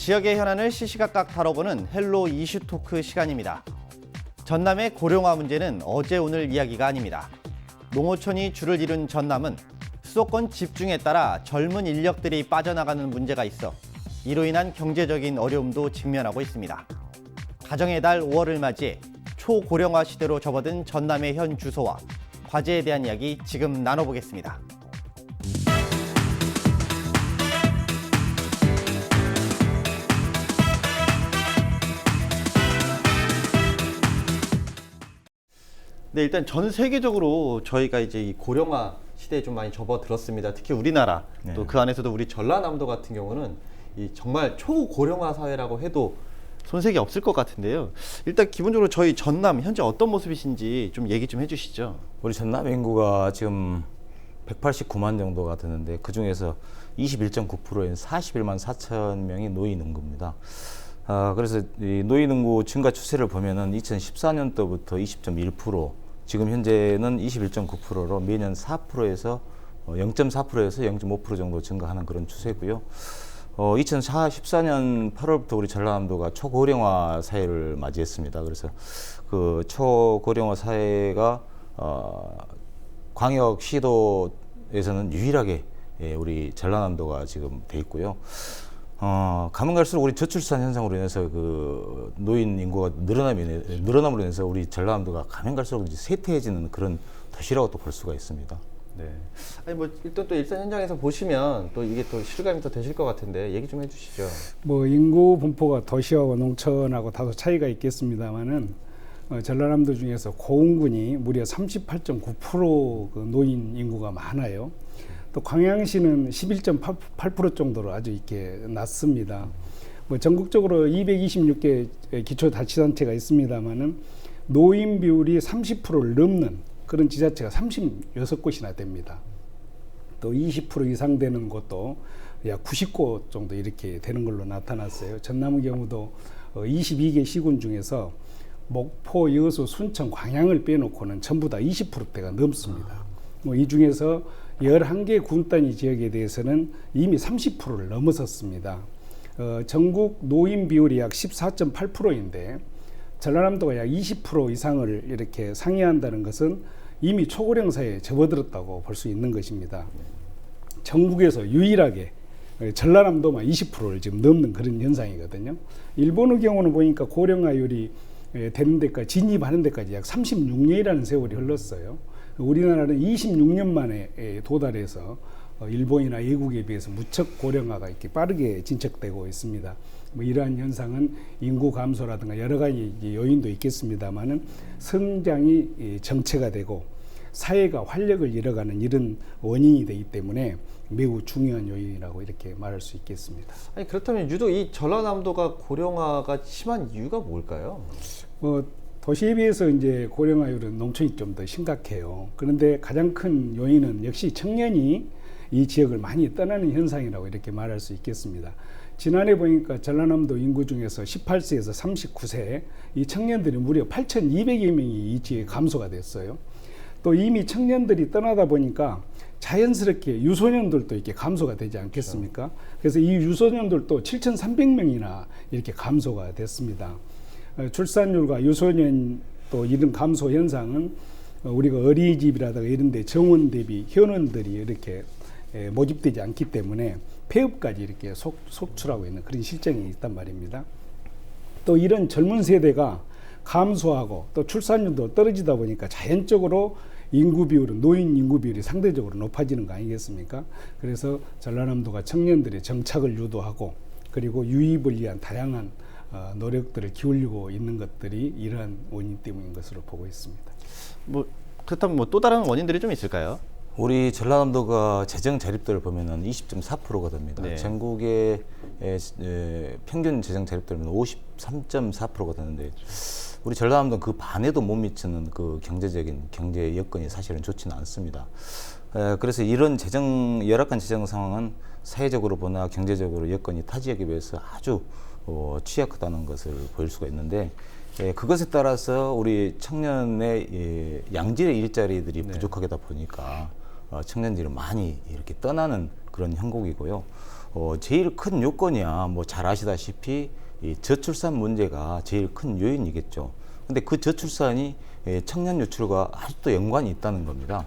지역의 현안을 시시각각 다뤄보는 헬로 이슈 토크 시간입니다. 전남의 고령화 문제는 어제 오늘 이야기가 아닙니다. 농어촌이 줄을 이룬 전남은 수도권 집중에 따라 젊은 인력들이 빠져나가는 문제가 있어 이로 인한 경제적인 어려움도 직면하고 있습니다. 가정의 달 5월을 맞이해 초고령화 시대로 접어든 전남의 현 주소와 과제에 대한 이야기 지금 나눠보겠습니다. 네, 일단 전 세계적으로 저희가 이제 이 고령화 시대에 좀 많이 접어들었습니다. 특히 우리나라, 또 그 안에서도 우리 전라남도 같은 경우는 이 정말 초고령화 사회라고 해도 손색이 없을 것 같은데요. 일단 기본적으로 저희 전남 현재 어떤 모습이신지 좀 얘기 좀 해주시죠. 우리 전남 인구가 지금 189만 정도가 되는데 그 중에서 21.9%인 41만 4천 명이 노인 인구입니다. 그래서 이 노인 인구 증가 추세를 보면은 2014년도부터 20.1%, 지금 현재는 21.9%로 매년 4%에서 0.4%에서 0.5% 정도 증가하는 그런 추세고요. 2014년 8월부터 우리 전라남도가 초고령화 사회를 맞이했습니다. 그래서 그 초고령화 사회가 광역 시도에서는 유일하게 우리 전라남도가 지금 돼 있고요. 가면 갈수록 우리 저출산 현상으로 인해서 그 노인 인구가 늘어남으로 인해서 우리 전라남도가 가면 갈수록 이제 쇠퇴해지는 그런 도시라고 또 볼 수가 있습니다. 네. 아니 뭐 일단 또 일산 현장에서 보시면 또 이게 또 실감이 더 되실 것 같은데 얘기 좀 해주시죠. 뭐 인구 분포가 도시하고 농촌하고 다소 차이가 있겠습니다만은 전라남도 중에서 고흥군이 무려 38.9% 노인 인구가 많아요. 또 광양시는 11.8% 정도로 아주 이렇게 낮습니다. 뭐 전국적으로 226개 기초자치단체가 있습니다만은 노인 비율이 30%를 넘는 그런 지자체가 36곳이나 됩니다. 또 20% 이상 되는 곳도 약 90곳 정도 이렇게 되는 걸로 나타났어요. 전남의 경우도 22개 시군 중에서 목포, 여수, 순천, 광양을 빼놓고는 전부 다 20%대가 넘습니다. 뭐 이 중에서 11개 군 단위 지역에 대해서는 이미 30%를 넘어섰습니다. 전국 노인 비율이 약 14.8%인데 전라남도가 약 20% 이상을 이렇게 상회한다는 것은 이미 초고령 사회에 접어들었다고 볼 수 있는 것입니다. 전국에서 유일하게 전라남도만 20%를 지금 넘는 그런 현상이거든요. 일본의 경우는 보니까 고령화율이 되는 데까지 진입하는 데까지 약 36년이라는 세월이 흘렀어요. 우리나라는 26년 만에 도달해서 일본이나 외국에 비해서 무척 고령화가 이렇게 빠르게 진척되고 있습니다. 뭐 이러한 현상은 인구 감소라든가 여러 가지 요인도 있겠습니다만은 성장이 정체가 되고 사회가 활력을 잃어가는 이런 원인이 되기 때문에 매우 중요한 요인이라고 이렇게 말할 수 있겠습니다. 아니 그렇다면 유독 이 전라남도가 고령화가 심한 이유가 뭘까요? 도시에 비해서 이제 고령화율은 농촌이 좀 더 심각해요. 그런데 가장 큰 요인은 역시 청년이 이 지역을 많이 떠나는 현상이라고 이렇게 말할 수 있겠습니다. 지난해 보니까 전라남도 인구 중에서 18세에서 39세 이 청년들이 무려 8,200여 명이 이 지역에 감소가 됐어요. 또 이미 청년들이 떠나다 보니까 자연스럽게 유소년들도 이렇게 감소가 되지 않겠습니까? 그래서 이 유소년들도 7,300명이나 이렇게 감소가 됐습니다. 출산율과 유소년 또 이런 감소 현상은 우리가 어린이집이라든가 이런 데 정원 대비 현원들이 이렇게 모집되지 않기 때문에 폐업까지 이렇게 속출하고 있는 그런 실정이 있단 말입니다. 또 이런 젊은 세대가 감소하고 또 출산율도 떨어지다 보니까 자연적으로 인구 비율은 노인 인구 비율이 상대적으로 높아지는 거 아니겠습니까? 그래서 전라남도가 청년들의 정착을 유도하고 그리고 유입을 위한 다양한 노력들을 기울이고 있는 것들이 이러한 원인 때문인 것으로 보고 있습니다. 뭐 그렇다면 뭐 또 다른 원인들이 좀 있을까요? 우리 전라남도가 재정 자립도를 보면은 20.4%가 됩니다. 네. 전국의 평균 재정 자립도는 53.4%가 되는데 우리 전라남도는 그 반에도 못 미치는 그 경제 여건이 사실은 좋지는 않습니다. 그래서 이런 열악한 재정 상황은 사회적으로 보나 경제적으로 여건이 타 지역에 비해서 아주 취약하다는 것을 보일 수가 있는데 그것에 따라서 우리 청년의 양질의 일자리들이 부족하다 보니까 청년들이 많이 이렇게 떠나는 그런 형국이고요. 제일 큰 요건이야 뭐 잘 아시다시피 이 저출산 문제가 제일 큰 요인이겠죠. 근데 그 저출산이 청년 유출과 아주 또 연관이 있다는 겁니다.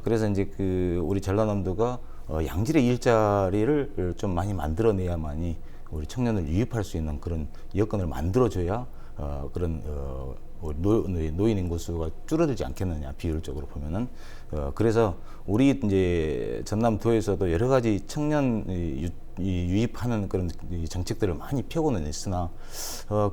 그래서 이제 그 우리 전라남도가 양질의 일자리를 좀 많이 만들어내야만이 우리 청년을 유입할 수 있는 그런 여건을 만들어줘야 그런 노인 인구 수가 줄어들지 않겠느냐, 비율적으로 보면은. 그래서 우리 이제 전남도에서도 여러 가지 청년 유입하는 그런 정책들을 많이 펴고는 있으나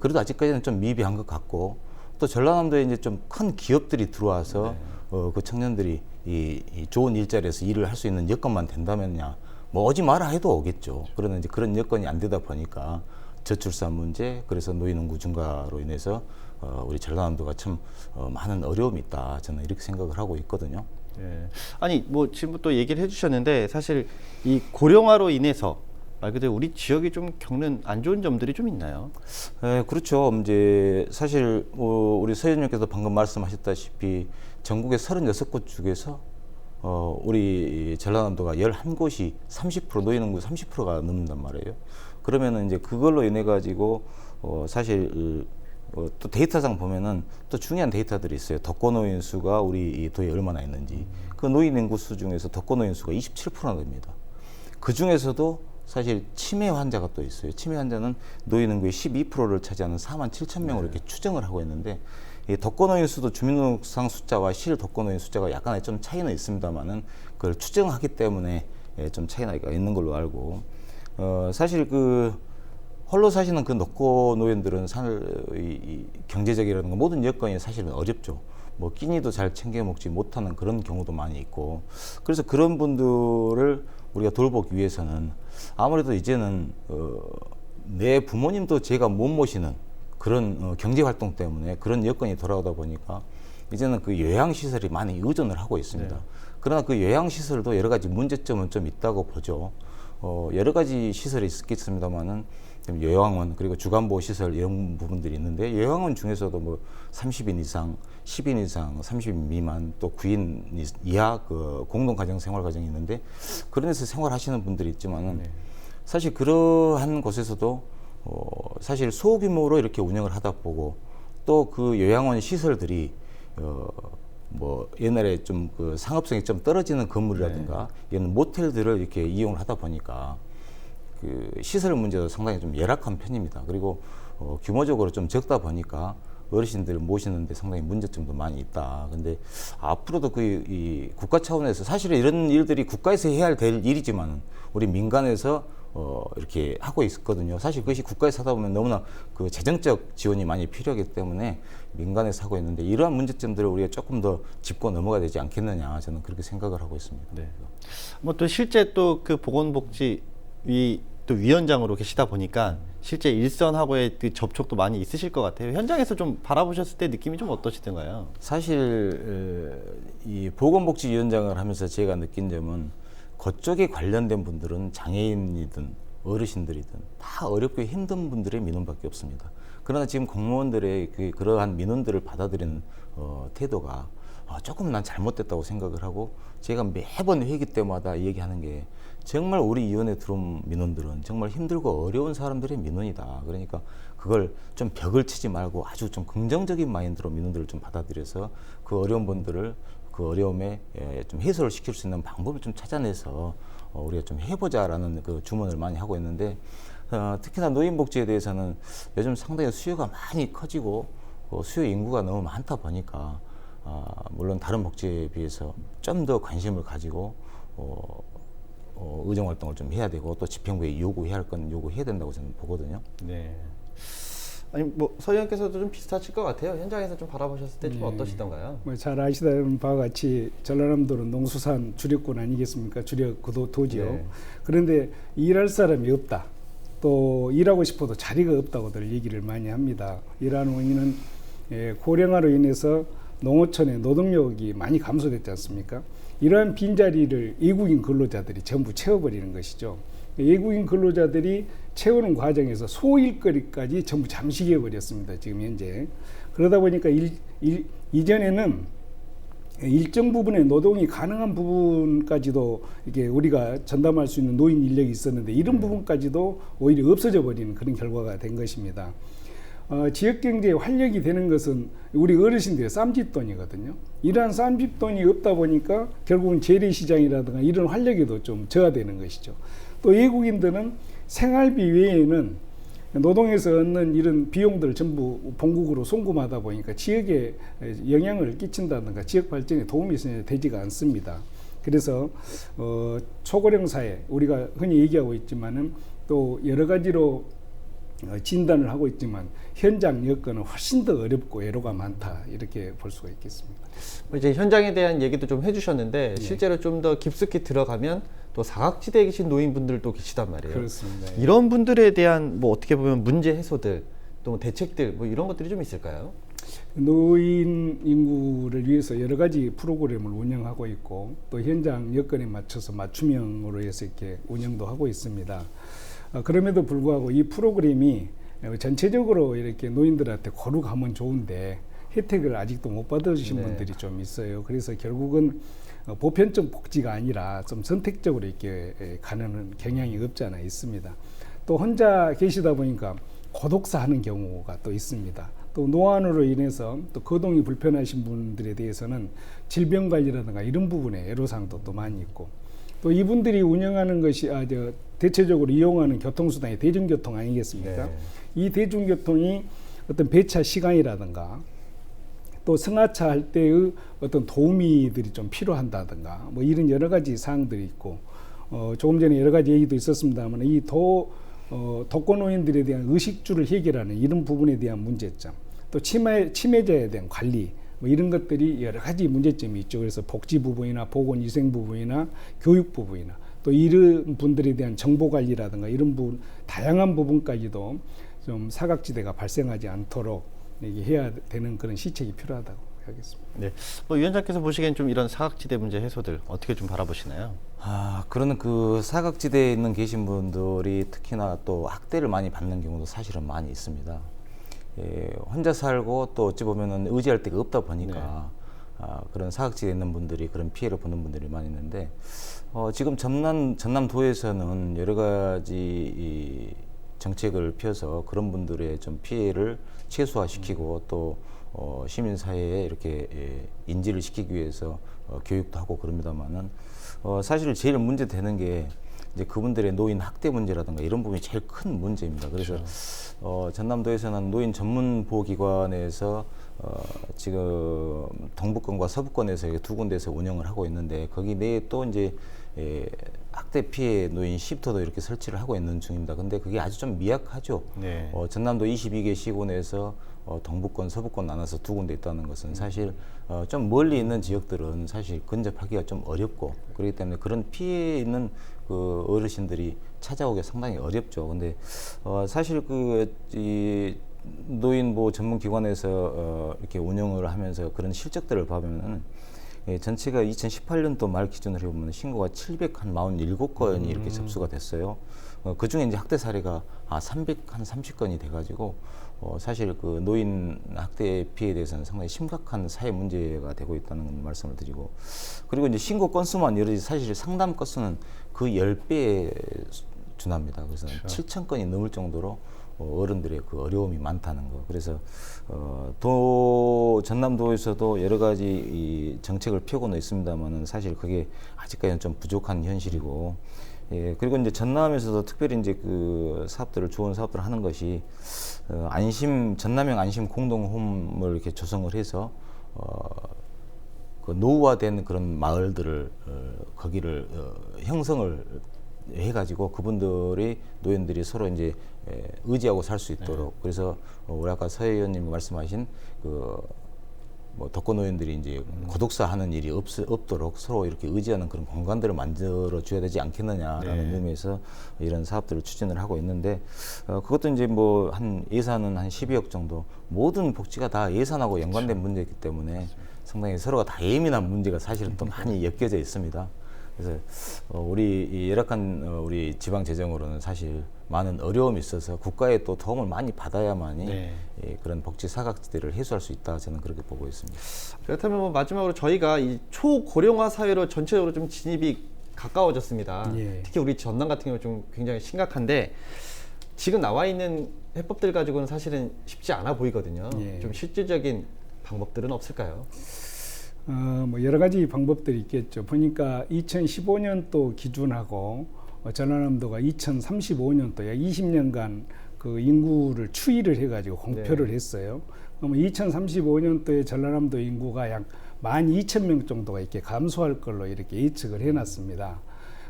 그래도 아직까지는 좀 미비한 것 같고, 또 전라남도에 이제 좀 큰 기업들이 들어와서 그 청년들이 이 좋은 일자리에서 일을 할 수 있는 여건만 된다면야 뭐 오지 마라 해도 오겠죠. 그러나 이제 그런 여건이 안 되다 보니까 저출산 문제, 그래서 노인 인구 증가로 인해서 우리 전라남도가 참 많은 어려움이 있다, 저는 이렇게 생각을 하고 있거든요. 예. 아니 뭐 지금부터 얘기를 해주셨는데 사실 이 고령화로 인해서 말 그대로 우리 지역이 좀 겪는 안 좋은 점들이 좀 있나요? 그렇죠. 이제 사실 우리 서 의원님께서 방금 말씀하셨다시피 전국의 36곳 중에서 우리 전라남도가 11곳이 30% 노인 인구 30%가 넘는단 말이에요. 그러면은 이제 그걸로 인해 가지고 사실 또 데이터상 보면은 또 중요한 데이터들이 있어요. 독거노인 수가 우리 이 도에 얼마나 있는지. 그 노인 인구 수 중에서 독거노인 수가 27%나 됩니다. 그 중에서도 사실 치매 환자가 또 있어요. 치매 환자는 노인 인구의 12%를 차지하는 47,000명으로 이렇게 추정을 하고 있는데, 이 독거노인 수도 주민등록상 숫자와 실 독거노인 숫자가 약간의 좀 차이는 있습니다만은 그걸 추정하기 때문에 좀 차이가 있는 걸로 알고, 사실 그 홀로 사시는 그 독거노인들은 이 경제적이라는 모든 여건이 사실은 어렵죠. 뭐 끼니도 잘 챙겨 먹지 못하는 그런 경우도 많이 있고, 그래서 그런 분들을 우리가 돌보기 위해서는 아무래도 이제는 내 부모님도 제가 못 모시는 그런 경제 활동 때문에 그런 여건이 돌아오다 보니까 이제는 그 요양시설이 많이 의존을 하고 있습니다. 네. 그러나 그 요양시설도 여러 가지 문제점은 좀 있다고 보죠. 여러 가지 시설이 있겠습니다만은 요양원, 그리고 주간보호시설 이런 부분들이 있는데, 요양원 중에서도 뭐 30인 이상, 10인 이상, 30인 미만, 또 9인 이하 그 공동가정생활과정이 있는데, 그런 데서 생활하시는 분들이 있지만은 사실 그러한 곳에서도 사실 소규모로 이렇게 운영을 하다 보고, 또 그 요양원 시설들이 뭐 옛날에 좀 그 상업성이 좀 떨어지는 건물이라든가 이런 모텔들을 이렇게 이용을 하다 보니까 그 시설 문제도 상당히 좀 열악한 편입니다. 그리고 규모적으로 좀 적다 보니까 어르신들 모시는데 상당히 문제점도 많이 있다. 근데 앞으로도 이 국가 차원에서 사실은 이런 일들이 국가에서 해야 될 일이지만 우리 민간에서 이렇게 하고 있거든요. 사실 그것이 국가에서 하다 보면 너무나 그 재정적 지원이 많이 필요하기 때문에 민간에서 하고 있는데, 이러한 문제점들을 우리가 조금 더 짚고 넘어가야 되지 않겠느냐, 저는 그렇게 생각을 하고 있습니다. 네. 뭐 또 실제 또 그 보건복지위 또 위원장으로 계시다 보니까 실제 일선하고의 그 접촉도 많이 있으실 것 같아요. 현장에서 좀 바라보셨을 때 느낌이 좀 어떠시던가요? 사실 이 보건복지위원장을 하면서 제가 느낀 점은 그쪽에 관련된 분들은 장애인이든 어르신들이든 다 어렵고 힘든 분들의 민원밖에 없습니다. 그러나 지금 공무원들의 그러한 민원들을 받아들이는 태도가 조금 난 잘못됐다고 생각을 하고, 제가 매번 회기 때마다 얘기하는 게 정말 우리 위원회에 들어온 민원들은 정말 힘들고 어려운 사람들의 민원이다. 그러니까 그걸 좀 벽을 치지 말고 아주 좀 긍정적인 마인드로 민원들을 좀 받아들여서 그 어려운 분들을 그 어려움에 좀 해소를 시킬 수 있는 방법을 좀 찾아내서 우리가 좀 해보자라는 그 주문을 많이 하고 있는데, 특히나 노인복지에 대해서는 요즘 상당히 수요가 많이 커지고 수요 인구가 너무 많다 보니까 물론 다른 복지에 비해서 좀 더 관심을 가지고 의정 활동을 좀 해야 되고, 또 집행부에 요구해야 할 건 요구해야 된다고 저는 보거든요. 네. 아니 뭐 서 의원께서도 좀 비슷하실 것 같아요. 현장에서 좀 바라보셨을 때 좀 어떠시던가요? 뭐 잘 아시다는 바와 같이 전라남도는 농수산 주력권 아니겠습니까? 주력 도지요. 네. 그런데 일할 사람이 없다. 또 일하고 싶어도 자리가 없다고들 얘기를 많이 합니다. 일하는 원인은 고령화로 인해서 농어촌의 노동력이 많이 감소됐지 않습니까? 이러한 빈자리를 외국인 근로자들이 전부 채워버리는 것이죠. 외국인 근로자들이 채우는 과정에서 소일거리까지 전부 잠식해 버렸습니다. 지금 현재. 그러다 보니까 이전에는 일정 부분의 노동이 가능한 부분까지도 이게 우리가 전담할 수 있는 노인 인력이 있었는데 이런 부분까지도 오히려 없어져 버리는 그런 결과가 된 것입니다. 지역 경제에 활력이 되는 것은 우리 어르신들의 쌈짓돈이거든요. 이러한 쌈짓돈이 없다 보니까 결국은 재래시장이라든가 이런 활력에도 좀 저하되는 것이죠. 또 외국인들은 생활비 외에는 노동에서 얻는 이런 비용들을 전부 본국으로 송금하다 보니까 지역에 영향을 끼친다든가 지역 발전에 도움이 되지가 않습니다. 그래서 초고령 사회, 우리가 흔히 얘기하고 있지만은 또 여러 가지로 진단을 하고 있지만 현장 여건은 훨씬 더 어렵고 애로가 많다, 이렇게 볼 수가 있겠습니다. 이제 현장에 대한 얘기도 좀 해주셨는데 실제로 좀 더 깊숙이 들어가면 또 사각지대에 계신 노인분들도 계시단 말이에요. 그렇습니다. 이런 분들에 대한 뭐 어떻게 보면 문제 해소들 또 대책들 뭐 이런 것들이 좀 있을까요? 노인 인구를 위해서 여러 가지 프로그램을 운영하고 있고 또 현장 여건에 맞춰서 맞춤형으로 해서 이렇게 운영도 하고 있습니다. 그럼에도 불구하고 이 프로그램이 전체적으로 이렇게 노인들한테 고루 가면 좋은데 혜택을 아직도 못 받으신 분들이 좀 있어요. 그래서 결국은 보편적 복지가 아니라 좀 선택적으로 이렇게 가는 경향이 없지 않아 있습니다. 또 혼자 계시다 보니까 고독사 하는 경우가 또 있습니다. 또 노안으로 인해서 또 거동이 불편하신 분들에 대해서는 질병 관리라든가 이런 부분에 애로사항도 또 많이 있고, 또 이분들이 운영하는 것이 대체적으로 이용하는 교통수단이 대중교통 아니겠습니까? 네. 이 대중교통이 어떤 배차 시간이라든가 또 승하차 할 때의 어떤 도우미들이 좀 필요한다든가 뭐 이런 여러 가지 사항들이 있고, 조금 전에 여러 가지 얘기도 있었습니다만 이 독거노인들에 대한 의식주를 해결하는 이런 부분에 대한 문제점, 또 치매자에 대한 관리 뭐 이런 것들이 여러 가지 문제점이 있죠. 그래서 복지 부분이나 보건위생 부분이나 교육 부분이나 또 이런 분들에 대한 정보 관리라든가 이런 부분, 다양한 부분까지도 좀 사각지대가 발생하지 않도록 해야 되는 그런 시책이 필요하다고 하겠습니다. 네, 뭐 위원장께서 보시기엔 좀 이런 사각지대 문제 해소들 어떻게 좀 바라보시나요? 그런 그 사각지대에 있는 계신 분들이 특히나 또 학대를 많이 받는 경우도 사실은 많이 있습니다. 혼자 살고 또 어찌 보면은 의지할 데가 없다 보니까 그런 사각지대에 있는 분들이 그런 피해를 보는 분들이 많이 있는데, 지금 전남도에서는 여러 가지 이 정책을 펴서 그런 분들의 좀 피해를 최소화시키고 또 시민사회에 이렇게 인지를 시키기 위해서 교육도 하고 그럽니다만은 사실 제일 문제되는 게 이제 그분들의 노인 학대 문제라든가 이런 부분이 제일 큰 문제입니다. 그래서 전남도에서는 노인 전문 보호기관에서 지금 동북권과 서북권에서 두 군데에서 운영을 하고 있는데 거기 내에 또 이제 학대 피해 노인 쉼터도 이렇게 설치를 하고 있는 중입니다. 근데 그게 아주 좀 미약하죠. 네. 전남도 22개 시군에서 동북권, 서북권 나눠서 두 군데 있다는 것은 사실 좀 멀리 있는 지역들은 사실 근접하기가 좀 어렵고, 그렇기 때문에 그런 피해 있는 그 어르신들이 찾아오기 상당히 어렵죠. 근데 사실 이 노인 보호 전문 기관에서 이렇게 운영을 하면서 그런 실적들을 보면은 전체가 2018년도 말 기준으로 해보면 신고가 747건이 이렇게 접수가 됐어요. 그 중에 이제 학대 사례가 330건이 돼가지고 사실 그 노인 학대 피해에 대해서는 상당히 심각한 사회 문제가 되고 있다는 말씀을 드리고, 그리고 이제 신고 건수만 여러지 사실 상담 건수는 그 10배에 준합니다. 그래서 7,000건이 넘을 정도로 어른들의 그 어려움이 많다는 거. 그래서 전남도에서도 여러 가지 이 정책을 펴고는 있습니다만은 사실 그게 아직까지는 좀 부족한 현실이고, 그리고 이제 전남에서도 특별히 이제 그 사업들을 좋은 사업들을 하는 것이 전남형 안심 공동홈을 이렇게 조성을 해서 그 노후화된 그런 마을들을 거기를 형성을 해가지고 그분들이 노인들이 서로 이제 의지하고 살 수 있도록, 그래서 우리 아까 서 의원님이 말씀하신 뭐 독거노인들이 이제 고독사 하는 일이 없도록 서로 이렇게 의지하는 그런 공간들을 만들어 줘야 되지 않겠느냐라는 의미에서 이런 사업들을 추진을 하고 있는데, 그것도 이제 뭐 한 예산은 한 12억 정도, 모든 복지가 다 예산하고 연관된 문제이기 때문에 상당히 서로가 다 예민한 문제가 사실은 또 많이 엮여져 있습니다. 그래서 우리 이 열악한 우리 지방 재정으로는 사실 많은 어려움이 있어서 국가의 또 도움을 많이 받아야만이 네. 그런 복지 사각지대를 해소할 수 있다 저는 그렇게 보고 있습니다. 그렇다면 뭐 마지막으로 저희가 이 초고령화 사회로 전체적으로 좀 진입이 가까워졌습니다. 예. 특히 우리 전남 같은 경우 좀 굉장히 심각한데 지금 나와 있는 해법들 가지고는 사실은 쉽지 않아 보이거든요. 예. 좀 실질적인 방법들은 없을까요? 뭐 여러 가지 방법들이 있겠죠. 보니까 2015년도 기준하고 전라남도가 2035년도 약 20년간 그 인구를 추이를 해가지고 공표를 네. 했어요. 그러면 2035년도에 전라남도 인구가 약 12,000명 정도가 이렇게 감소할 걸로 이렇게 예측을 해놨습니다.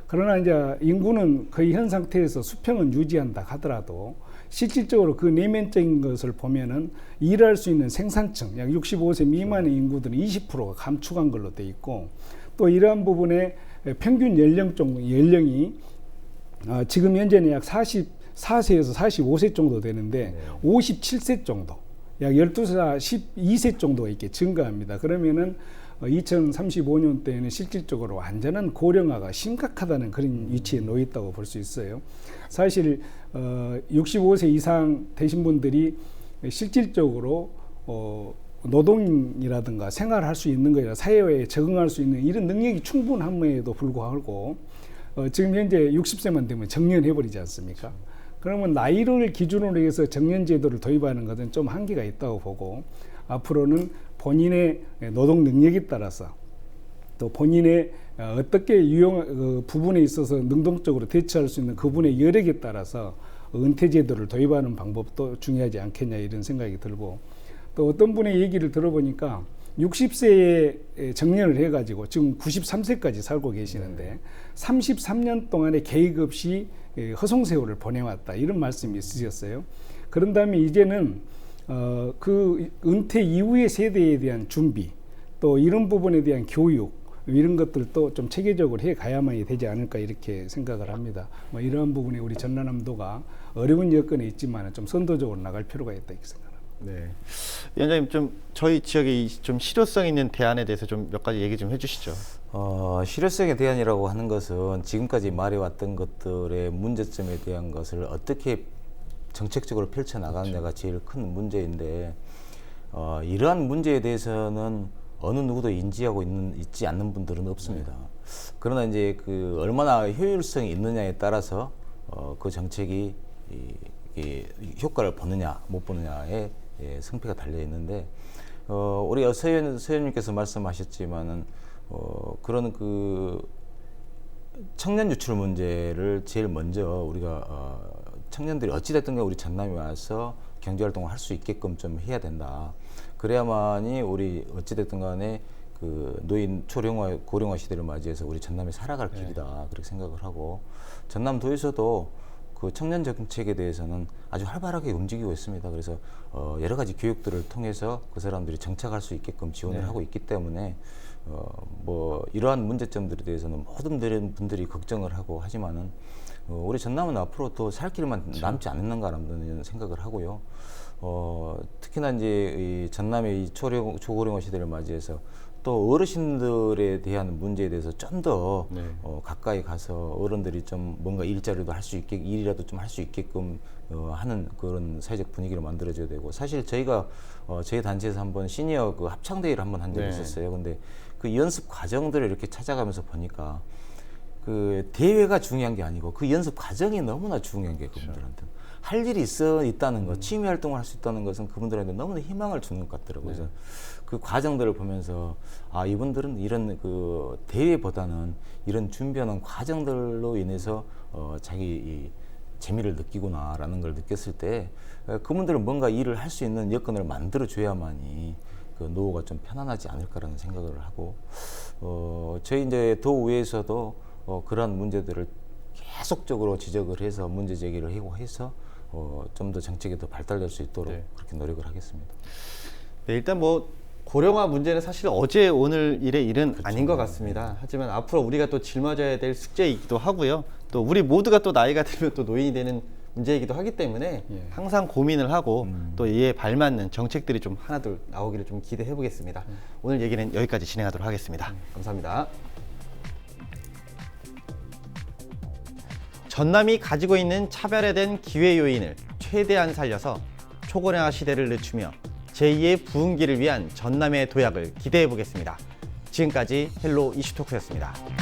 그러나 이제 인구는 거의 현 상태에서 수평은 유지한다 하더라도 실질적으로 그 내면적인 것을 보면은 일할 수 있는 생산층 약 65세 미만의 인구들은 20%가 감축한 걸로 돼 있고 또 이러한 부분에 평균 연령이 지금 현재는 약 44세에서 45세 정도 되는데 57세 정도 약 12세, 12세 정도가 이렇게 증가합니다. 그러면은 2035년대에는 실질적으로 완전한 고령화가 심각하다는 그런 위치에 놓여 있다고 볼 수 있어요. 사실 65세 이상 되신 분들이 실질적으로 노동이라든가 생활할 수 있는 거라 사회에 적응할 수 있는 이런 능력이 충분함에도 불구하고 지금 현재 60세만 되면 정년해버리지 않습니까? 그러면 나이를 기준으로 해서 정년제도를 도입하는 것은 좀 한계가 있다고 보고 앞으로는 본인의 노동 능력에 따라서 또 본인의 어떻게 유용 부분에 있어서 능동적으로 대처할 수 있는 그분의 여력에 따라서 은퇴제도를 도입하는 방법도 중요하지 않겠냐 이런 생각이 들고 또 어떤 분의 얘기를 들어보니까 60세에 정년을 해가지고 지금 93세까지 살고 계시는데 33년 동안의 계획 없이 허송세월을 보내왔다 이런 말씀이 있으셨어요. 그런 다음에 이제는 그 은퇴 이후의 세대에 대한 준비 또 이런 부분에 대한 교육 이런 것들도 좀 체계적으로 해 가야만이 되지 않을까 이렇게 생각을 합니다. 뭐 이러한 부분에 우리 전라남도가 어려운 여건에 있지만 좀 선도적으로 나갈 필요가 있다 이렇게 생각합니다. 네, 위원장님 좀 저희 지역의 좀 실효성 있는 대안에 대해서 좀 몇 가지 얘기 좀 해주시죠. 실효성의 대안이라고 하는 것은 지금까지 말해왔던 것들의 문제점에 대한 것을 어떻게 정책적으로 펼쳐나가느냐가 제일 큰 문제인데 이러한 문제에 대해서는 어느 누구도 인지하고 있지 않는 분들은 없습니다. 그러나 이제 그 얼마나 효율성이 있느냐에 따라서 그 정책이 효과를 보느냐 못 보느냐에 승패가 달려 있는데 우리 서현님께서 말씀하셨지만은 그런 그 청년 유출 문제를 제일 먼저 우리가 청년들이 어찌됐든 간에 우리 전남에 와서 경제활동을 할 수 있게끔 좀 해야 된다. 그래야만이 우리 어찌됐든 간에 그 노인 초령화 고령화 시대를 맞이해서 우리 전남이 살아갈 길이다 그렇게 생각을 하고 전남도에서도 그 청년 정책에 대해서는 아주 활발하게 움직이고 있습니다. 그래서 여러 가지 교육들을 통해서 그 사람들이 정착할 수 있게끔 지원을 하고 있기 때문에 뭐 이러한 문제점들에 대해서는 모든 분들이 걱정을 하고 하지만은 우리 전남은 앞으로 또 살 길만 남지 않는가라는 생각을 하고요. 특히나 이제 이 전남의 이 초고령화 시대를 맞이해서 또 어르신들에 대한 문제에 대해서 좀 더 가까이 가서 어른들이 좀 뭔가 일자리도 할 수 있게 일이라도 좀 할 수 있게끔 하는 그런 사회적 분위기를 만들어줘야 되고 사실 저희가 저희 단체에서 한번 시니어 그 합창 대회를 한번 한 적이 있었어요. 근데 그 연습 과정들을 이렇게 찾아가면서 보니까 그 대회가 중요한 게 아니고 그 연습 과정이 너무나 중요한 게 그분들한테 할 일이 있다는 것, 취미 활동을 할 수 있다는 것은 그분들한테 너무나 희망을 주는 것 같더라고요. 그래서 그 과정들을 보면서 아 이분들은 이런 그 대회보다는 이런 준비하는 과정들로 인해서 자기 이 재미를 느끼구나라는 걸 느꼈을 때 그분들은 뭔가 일을 할 수 있는 여건을 만들어 줘야만이 그 노후가 좀 편안하지 않을까라는 생각을 하고 저희 이제 도의회에서도 그러한 문제들을 계속적으로 지적을 해서 문제 제기를 하고 해서 좀 더 정책이 더 발달될 수 있도록 그렇게 노력을 하겠습니다. 네, 일단 뭐 고령화 문제는 사실 어제 오늘 일의 일은 아닌 것 같습니다. 하지만 앞으로 우리가 또 짊어져야 될 숙제이기도 하고요. 또 우리 모두가 또 나이가 들면 또 노인이 되는 문제이기도 하기 때문에 항상 고민을 하고 또 이에 발맞는 정책들이 좀 하나둘 나오기를 좀 기대해 보겠습니다. 오늘 얘기는 여기까지 진행하도록 하겠습니다. 감사합니다. 전남이 가지고 있는 차별화된 기회 요인을 최대한 살려서 초고령화 시대를 늦추며 제2의 부흥기를 위한 전남의 도약을 기대해 보겠습니다. 지금까지 헬로 이슈토크였습니다.